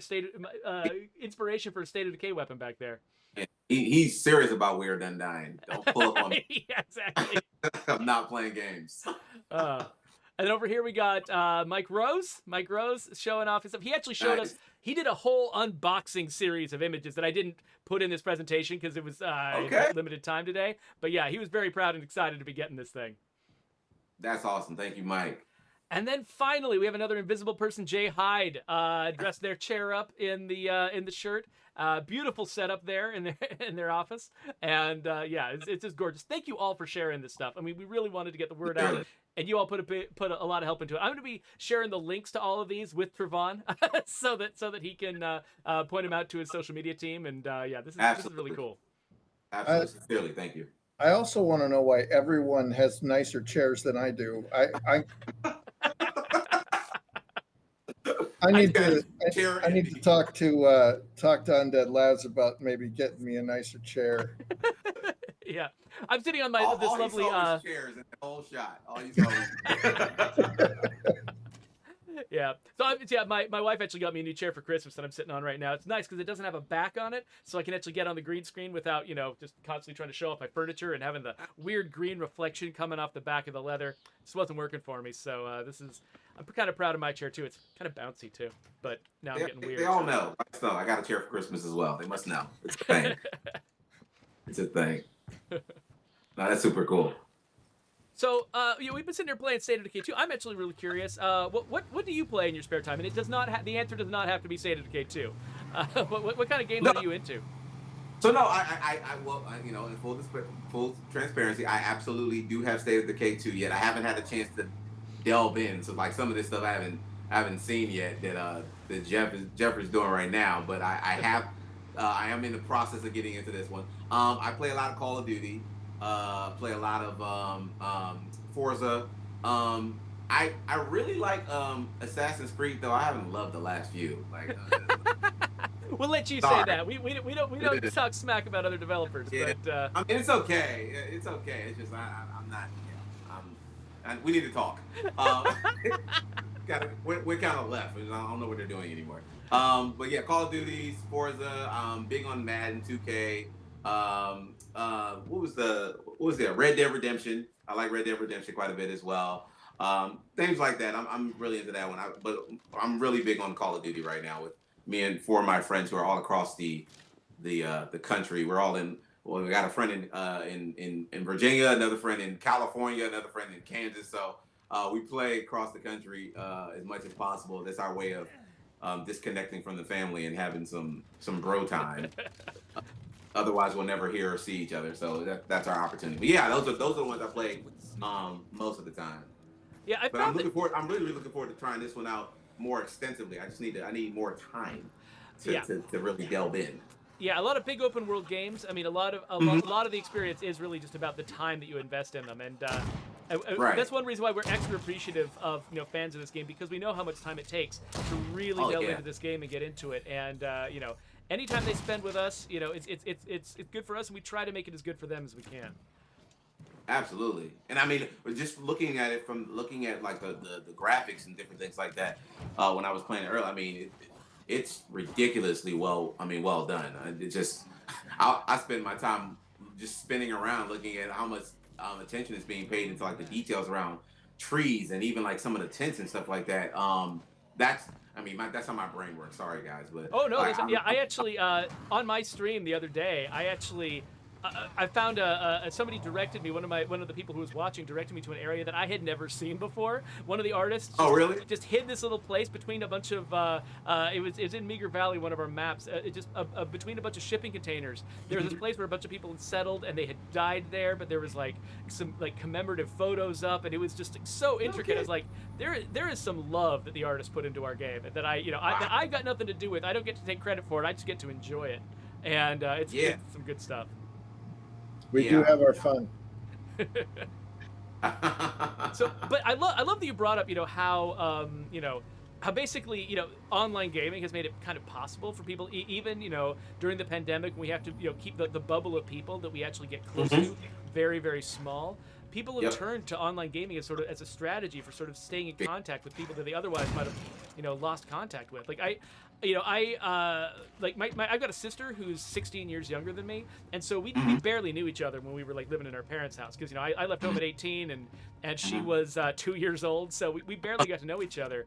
inspiration for a State of Decay weapon back there.
Yeah, he's serious about Weird Undying. Don't pull up on me.
Yeah, exactly.
I'm not playing games.
And over here we got Mike Rose. Mike Rose showing off his stuff. He actually showed us. He did a whole unboxing series of images that I didn't put in this presentation because it was limited time today. But yeah, he was very proud and excited to be getting this thing.
That's awesome. Thank you, Mike.
And then finally, we have another invisible person, Jay Hyde, dressed their chair up in the shirt. Beautiful setup there in their office, and yeah, it's just gorgeous. Thank you all for sharing this stuff. I mean, we really wanted to get the word out, and you all put a lot of help into it. I'm going to be sharing the links to all of these with Trovon, so that he can point them out to his social media team. And yeah, this is really cool.
Absolutely, sincerely, thank you.
I also want to know why everyone has nicer chairs than I do. I need to talk to Undead Labs about maybe getting me a nicer chair.
Yeah, I'm sitting on this lovely
chairs in the whole shot. All you saw
Yeah. So my wife actually got me a new chair for Christmas that I'm sitting on right now. It's nice because it doesn't have a back on it, so I can actually get on the green screen without, just constantly trying to show off my furniture and having the weird green reflection coming off the back of the leather. This wasn't working for me, so I'm kind of proud of my chair too. It's kind of bouncy too, but now I'm getting weird.
They all know. I got a chair for Christmas as well. They must know. It's a thing. It's a thing. No, that's super cool.
So, we've been sitting here playing State of Decay 2. I'm actually really curious. What do you play in your spare time? And it does not the answer does not have to be State of Decay 2. What kind of games are you into?
So no, in full transparency, I absolutely do have State of Decay 2 yet. I haven't had a chance to delve in. So like some of this stuff I haven't seen yet that Geoffrey's doing right now. But I am in the process of getting into this one. I play a lot of Call of Duty. Play a lot of Forza. I really like Assassin's Creed, though I haven't loved the last few. Like,
we'll let you say that. We don't talk smack about other developers,
yeah.
But
I mean, it's okay. It's okay. It's just I'm not. We need to talk. We're kind of left. I don't know what they're doing anymore. But yeah, Call of Duty, Forza. Big on Madden, 2K. What was there? Red Dead Redemption. I like Red Dead Redemption quite a bit as well. Things like that. I'm really into that one. But I'm really big on Call of Duty right now with me and four of my friends who are all across the country. We're all in. Well, we got a friend in Virginia, another friend in California, another friend in Kansas. So we play across the country as much as possible. That's our way of disconnecting from the family and having some bro time. Otherwise, we'll never hear or see each other. So that's our opportunity. But yeah, those are the ones I play most of the time.
Yeah,
I'm really looking forward to trying this one out more extensively. I need more time to really delve in.
Yeah, a lot of big open world games. I mean, a lot of the experience is really just about the time that you invest in them, and
right.
That's one reason why we're extra appreciative of fans of this game, because we know how much time it takes to really delve into this game and get into it, and anytime they spend with us, it's good for us, and we try to make it as good for them as we can.
Absolutely. And I mean, just looking at like the graphics and different things like that, when I was playing it earlier, I mean, it's ridiculously well done. It just, I spend my time just spinning around looking at how much attention is being paid into like the details around trees and even like some of the tents and stuff like that. That's how my brain works. Sorry guys, but
I actually on my stream the other day, I actually I found somebody directed me. One of the people who was watching directed me to an area that I had never seen before. One of the artists
Oh, really?
just hid this little place between a bunch of it was in Meager Valley, one of our maps. It just between a bunch of shipping containers. There was this place where a bunch of people had settled and they had died there, but there was like some like commemorative photos up, and it was just like, so intricate. I was like, there is some love that the artist put into our game that I got nothing to do with. I don't get to take credit for it. I just get to enjoy it, and it's some good stuff.
We do have our fun.
So, but I love that you brought up, how, how basically, online gaming has made it kind of possible for people, even, during the pandemic, when we have to, keep the bubble of people that we actually get close to very, very small. People have turned to online gaming as sort of as a strategy for sort of staying in contact with people that they otherwise might have, lost contact with. Like I've got a sister who's 16 years younger than me, and so we barely knew each other when we were like living in our parents' house, because I left home at 18 and she was 2 years old, so we barely got to know each other.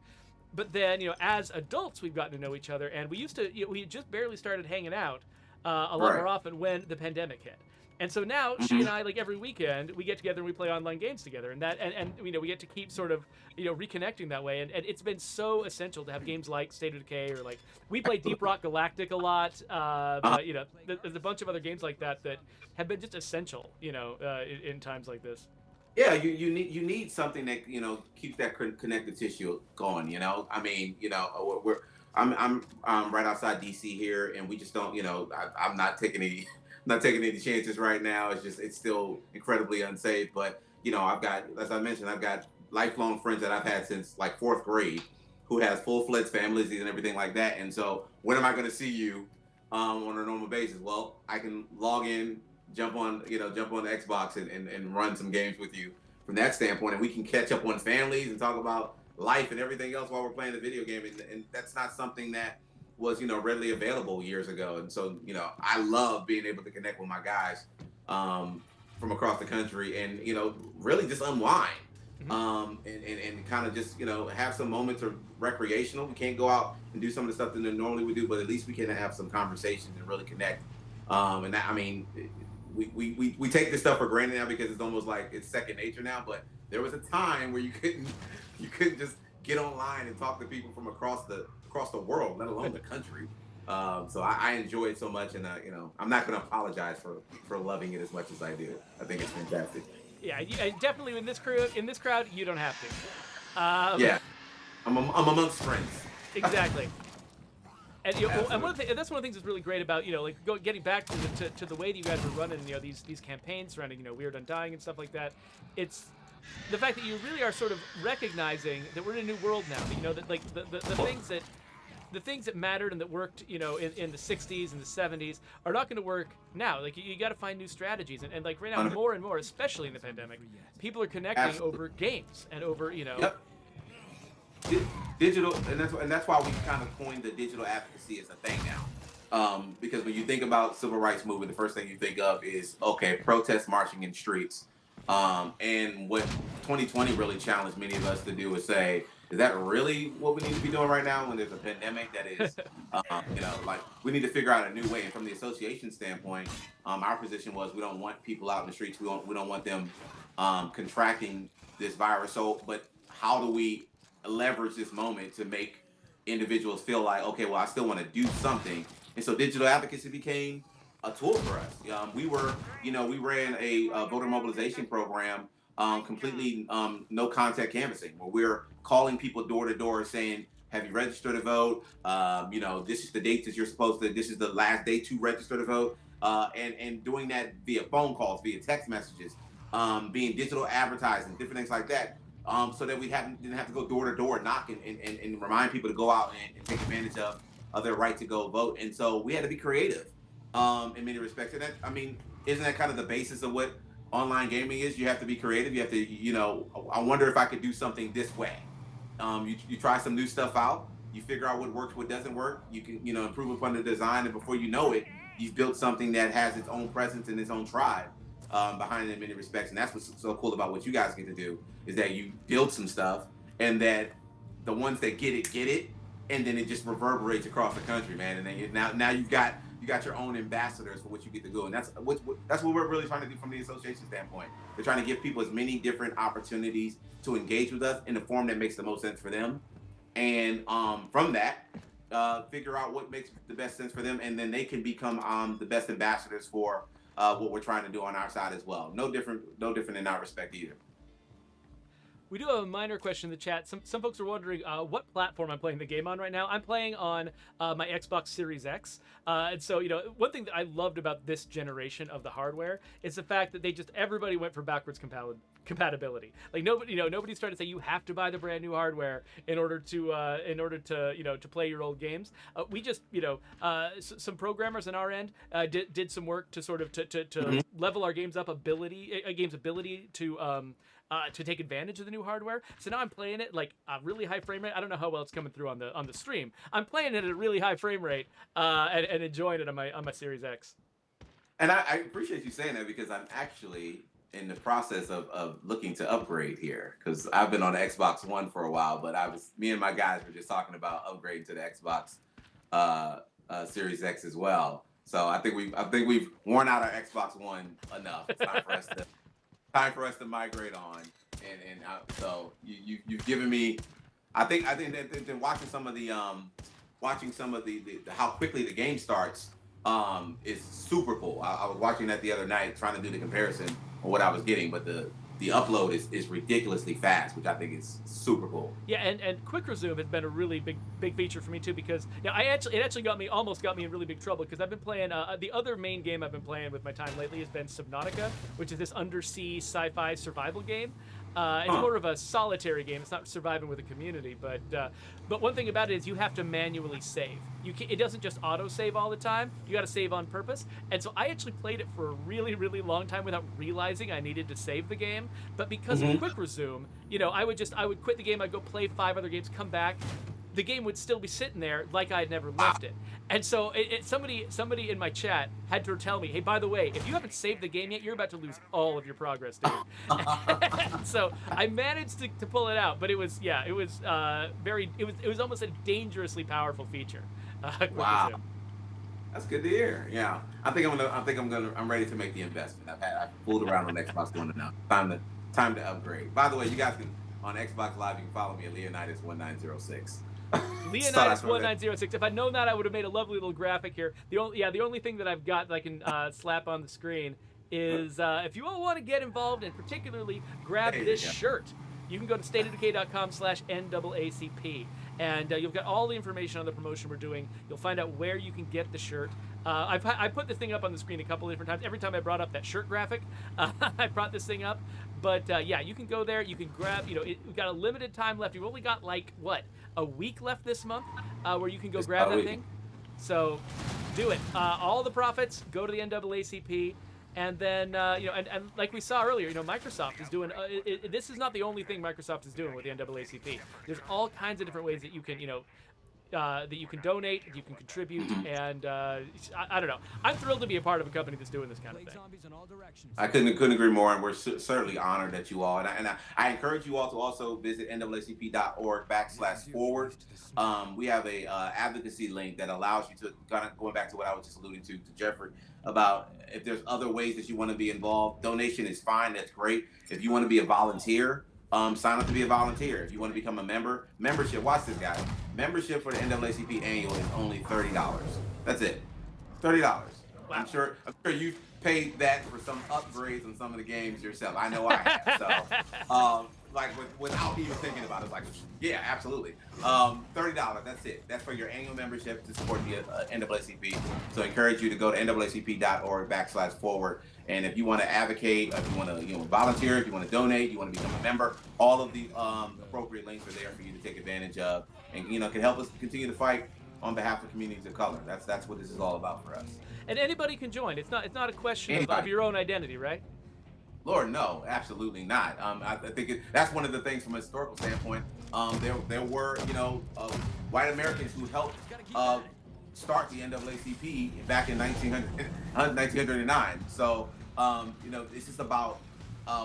But then as adults we've gotten to know each other, and we used to we just barely started hanging out a lot more often when the pandemic hit. And so now she and I, like every weekend, we get together and we play online games together, and we get to keep sort of reconnecting that way, and it's been so essential to have games like State of Decay, or like we play Deep Rock Galactic a lot, but there's a bunch of other games like that have been just essential in times like this.
Yeah, you need something that keeps that connective tissue going. I mean, I'm right outside DC here, and we just don't. I'm not taking any chances right now. It's still incredibly unsafe. But I've got, as I mentioned, I've got lifelong friends that I've had since like fourth grade, who has full-fledged families and everything like that. And so, when am I going to see you on a normal basis? Well, I can log in, jump on the Xbox and run some games with you from that standpoint, and we can catch up on families and talk about life and everything else while we're playing the video game. And that's not something that was readily available years ago. And so I love being able to connect with my guys from across the country, and really just unwind and kind of just have some moments of recreational. We can't go out and do some of the stuff that normally we do, but at least we can have some conversations and really connect. And that, I mean, we take this stuff for granted now because it's almost like it's second nature now. But there was a time where you couldn't just get online and talk to people from across the world, let alone the country. So I enjoy it so much, and I'm not going to apologize for loving it as much as I do. I think it's fantastic.
Yeah, definitely in this crowd, you don't have to.
Yeah, I'm amongst friends.
Exactly. And and that's one of the things that's really great about getting back to the way that you guys were running these campaigns surrounding Weird Undying and stuff like that. It's the fact that you really are sort of recognizing that we're in a new world now. That like the things that mattered and that worked in the 60s and the 70s are not going to work now. Like you got to find new strategies, and like right now more and more, especially in the pandemic, people are connecting over games and over
Yep. Digital, and that's why we kind of coined the digital advocacy as a thing now. Because when you think about civil rights movement, the first thing you think of is protest marching in streets. And what 2020 really challenged many of us to do is say, is that really what we need to be doing right now when there's a pandemic that is, like we need to figure out a new way. And from the association standpoint, our position was we don't want people out in the streets. We don't want them contracting this virus. So, but how do we leverage this moment to make individuals feel like, okay, well, I still want to do something. And so digital advocacy became a tool for us. We ran a voter mobilization program, completely no contact canvassing, where we're calling people door to door saying, have you registered to vote? This is the date that you're supposed to, this is the last day to register to vote. And doing that via phone calls, via text messages, being digital advertising, different things like that. So that we didn't have to go door to door knocking and remind people to go out and take advantage of their right to go vote. And so we had to be creative in many respects. And that, I mean, isn't that kind of the basis of what online gaming is? You have to be creative. You have to, I wonder if I could do something this way. You try some new stuff out. You figure out what works, what doesn't work. You can, improve upon the design. And before you know it, you've built something that has its own presence and its own tribe behind it in many respects. And that's what's so cool about what you guys get to do, is that you build some stuff and that the ones that get it, and then it just reverberates across the country, man. And then now you've got you got your own ambassadors for what you get to do, and that's what we're really trying to do from the association standpoint. We're trying to give people as many different opportunities to engage with us in the form that makes the most sense for them, and from that, figure out what makes the best sense for them, and then they can become the best ambassadors for what we're trying to do on our side as well. No different in that respect either.
We do have a minor question in the chat. Some folks are wondering what platform I'm playing the game on right now. I'm playing on my Xbox Series X. And so, one thing that I loved about this generation of the hardware is the fact that everybody went for backwards compatibility. Like nobody started to say you have to buy the brand new hardware in order to play your old games. We just, some programmers on our end did some work to sort of to level our game's ability to take advantage of the new hardware. So now I'm playing it like a really high frame rate. I don't know how well it's coming through on the stream. I'm playing it at a really high frame rate and enjoying it on my Series X.
And I appreciate you saying that, because I'm actually in the process of looking to upgrade here, because I've been on the Xbox One for a while, but me and my guys were just talking about upgrading to the Xbox Series X as well. So I think we've worn out our Xbox One enough. It's time for us to migrate on, and so you've given me. I think that watching some of the how quickly the game starts is super cool. I was watching that the other night, trying to do the comparison of what I was getting, but the upload is ridiculously fast, which I think is super cool.
Yeah, and quick resume has been a really big feature for me too, because it actually almost got me in really big trouble, because I've been playing the other main game I've been playing with my time lately has been Subnautica, which is this undersea sci-fi survival game. It's more of a solitary game. It's not surviving with a community, but one thing about it is you have to manually save. It doesn't just auto-save all the time. You got to save on purpose. And so I actually played it for a really, really long time without realizing I needed to save the game. But because of quick resume, I would quit the game. I'd go play 5 other games, come back. The game would still be sitting there like I had never left it. And so somebody in my chat had to tell me, hey, by the way, if you haven't saved the game yet, you're about to lose all of your progress, dude. So I managed to pull it out, but it was almost a dangerously powerful feture.
Wow. That's good to hear. Yeah, I'm ready to make the investment. I've fooled around on Xbox One enough. Time to upgrade. By the way, you guys can on Xbox Live. You can follow me at Leonidas1906.
Leonidas1906. If I'd known that, I would have made a lovely little graphic here. The only thing that I've got that I can slap on the screen is if you all want to get involved and particularly grab this shirt, you can go to stateofdecay.com/NAACP. And you've got all the information on the promotion we're doing. You'll find out where you can get the shirt. I put this thing up on the screen a couple of different times. Every time I brought up that shirt graphic, I brought this thing up. But you can go there. You can grab. We've got a limited time left. You've only got a week left this month, where you can go grab that thing. So do it. All the profits go to the NAACP. And then, and like we saw earlier, Microsoft is doing. This is not the only thing Microsoft is doing with the NAACP. There's all kinds of different ways that you can, donate, you can contribute, and I don't know. I'm thrilled to be a part of a company that's doing this kind of thing.
I couldn't agree more, and we're certainly honored that you all. And I encourage you all to also visit NAACP.org/forward. We have a advocacy link that allows you to going back to what I was just alluding to Geoffrey about if there's other ways that you want to be involved. Donation is fine. That's great. If you want to be a volunteer, sign up to be a volunteer. If you want to become a membership, watch this, guys. Membership for the NAACP annual is only $30. That's it. $30. Wow. I'm sure you've paid that for some upgrades on some of the games yourself. I know I have. So, without even thinking about it, it's like, yeah, absolutely. $30. That's it. That's for your annual membership to support the NAACP. So I encourage you to go to NAACP.org/forward. And if you want to advocate, if you want to volunteer, if you want to donate, you want to become a member, all of the appropriate links are there for you to take advantage of, and can help us continue to fight on behalf of communities of color. That's what this is all about for us.
And anybody can join. It's not a question of your own identity, right?
Lord, no, absolutely not. I think that's one of the things from a historical standpoint. There were white Americans who helped start the NAACP back in 1909. So it's just about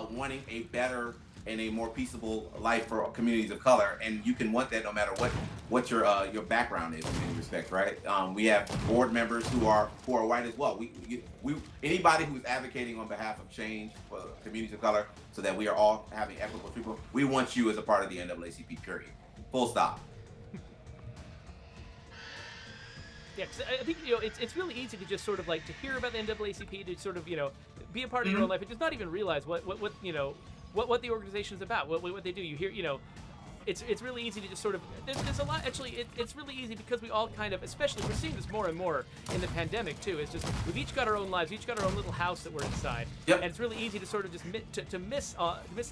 wanting a better and a more peaceable life for communities of color, and you can want that no matter what your background is in many respects, right? We have board members who are white as well. We anybody who's advocating on behalf of change for communities of color, so that we are all having equitable treatment. We want you as a part of the NAACP. Period. Full stop.
Yeah, because I think it's really easy to just sort of like to hear about the NAACP, to sort of be a part of your own life, and just not even realize what the organization is about, what they do. You hear it's really easy to just sort of there's a lot actually. It's really easy because we all kind of, especially we're seeing this more and more in the pandemic too. It's just we've each got our own lives, each got our own little house that we're inside, and it's really easy to sort of just miss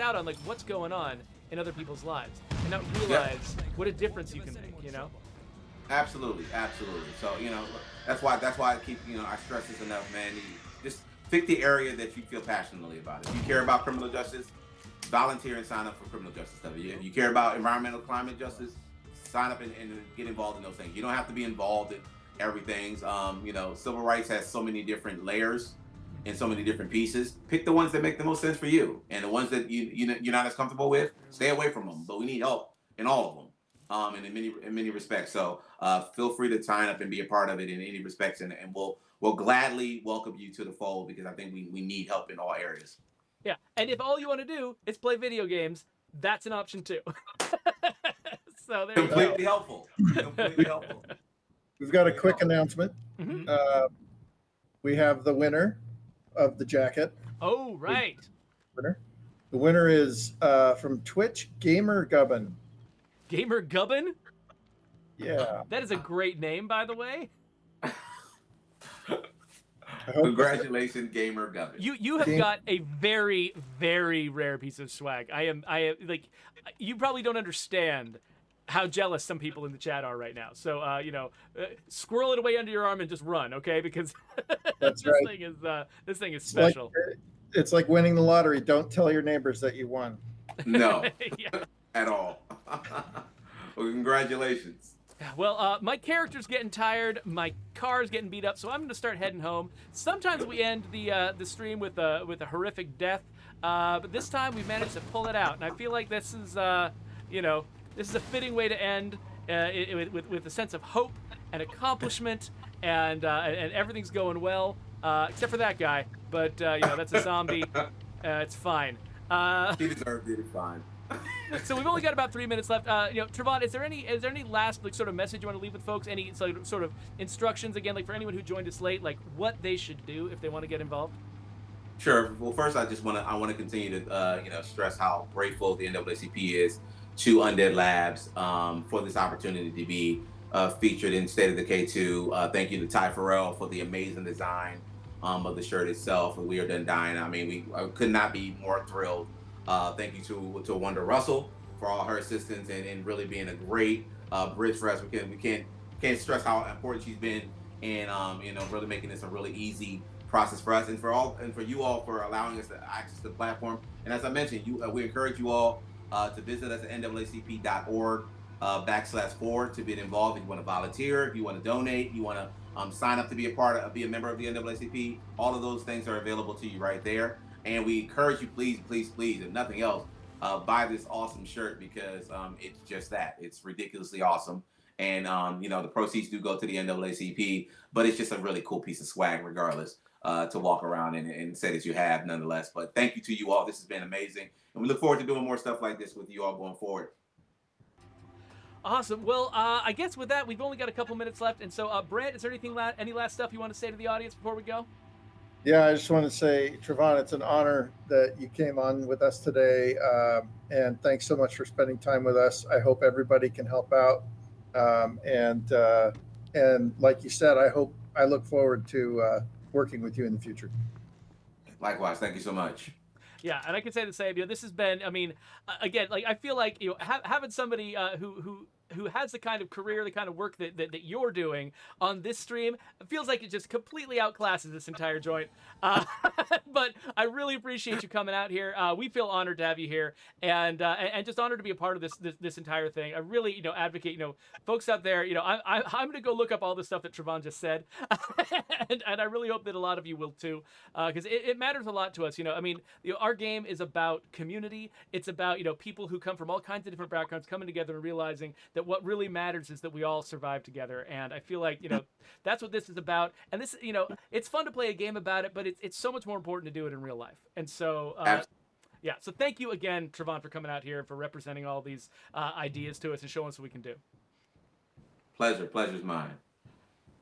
out on like what's going on in other people's lives and not realize what a difference you can make.
Absolutely. So that's why I keep I stress this enough, man. Just pick the area that you feel passionately about. If you care about criminal justice, volunteer and sign up for criminal justice stuff. If you care about environmental climate justice, sign up and get involved in those things. You don't have to be involved in everything. Civil rights has so many different layers and so many different pieces. Pick the ones that make the most sense for you, and the ones that you're not as comfortable with, stay away from them. But we need help in all of them. And in many respects. So feel free to sign up and be a part of it in any respects, and we'll gladly welcome you to the fold, because I think we need help in all areas.
Yeah, and if all you want to do is play video games, that's an option too. So there
Completely helpful. Completely helpful.
We've got a quick announcement.
Mm-hmm.
We have the winner of the jacket.
Oh, right.
The winner is from Twitch, Gamer Gubbin.
Gamer Gubbin?
Yeah.
That is a great name, by the way.
Congratulations, Gamer Gubbin.
You have got a very, very rare piece of swag. I am like, you probably don't understand how jealous some people in the chat are right now. So squirrel it away under your arm and just run, okay? Because
That's
this thing is special.
It's like winning the lottery. Don't tell your neighbors that you won.
No. At all. Well, congratulations.
Well, my character's getting tired, my car's getting beat up, so I'm going to start heading home. Sometimes we end the stream with a horrific death, but this time we managed to pull it out, and I feel like this is this is a fitting way to end with a sense of hope and accomplishment, and everything's going well, except for that guy. But that's a zombie. It's fine.
He deserved it. It's fine.
So we've only got about 3 minutes left. Trovon, is there any last sort of message you want to leave with folks? Any sort of instructions again, like for anyone who joined us late, like what they should do if they want to get involved?
Sure. Well, first, I want to continue to stress how grateful the NAACP is to Undead Labs for this opportunity to be featured in State of Decay 2. Thank you to Ty Ferrell for the amazing design of the shirt itself. We are done dying. I mean, we could not be more thrilled. Thank you to Wanda Russell for all her assistance and really being a great bridge for us. We can't stress how important she's been in really making this a really easy process for us, and for you all for allowing us to access the platform. And as I mentioned, we encourage you all to visit us at naacp.org /forward to get involved. If you want to volunteer, if you want to donate, you want to sign up to be a member of the NAACP. All of those things are available to you right there. And we encourage you, please, if nothing else, buy this awesome shirt, because it's just that. It's ridiculously awesome. And, the proceeds do go to the NAACP, but it's just a really cool piece of swag regardless to walk around and say that you have nonetheless. But thank you to you all. This has been amazing. And we look forward to doing more stuff like this with you all going forward.
Awesome. Well, I guess with that, we've only got a couple minutes left. And so, Brant, is there any last stuff you want to say to the audience before we go?
Yeah, I just want to say, Trovon, it's an honor that you came on with us today, and thanks so much for spending time with us. I hope everybody can help out, and like you said, I look forward to working with you in the future.
Likewise, thank you so much.
Yeah, and I can say the same. This has been, again, like I feel like having somebody who who has the kind of career, the kind of work that you're doing on this stream, it feels like it just completely outclasses this entire joint. But I really appreciate you coming out here. We feel honored to have you here, and just honored to be a part of this entire thing. I really, advocate, folks out there, I'm going to go look up all the stuff that Trovon just said, and I really hope that a lot of you will too, because it matters a lot to us. Our game is about community. It's about people who come from all kinds of different backgrounds coming together and realizing that what really matters is that we all survive together. And I feel like that's what this is about. And this, it's fun to play a game about it, but it's so much more important to do it in real life. And so yeah, so thank you again, Trovon, for coming out here and for representing all these ideas to us and showing us what we can do.
Pleasure's mine.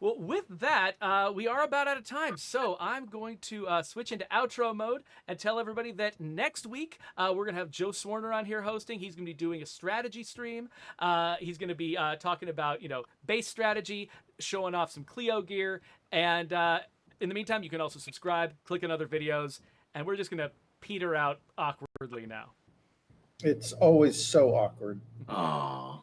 Well, with that, we are about out of time, so I'm going to switch into outro mode and tell everybody that next week we're going to have Joe Swarner on here hosting. He's going to be doing a strategy stream. He's going to be talking about, base strategy, showing off some Clio gear, and in the meantime, you can also subscribe, click on other videos, and we're just going to peter out awkwardly now.
It's always so awkward.
Aww.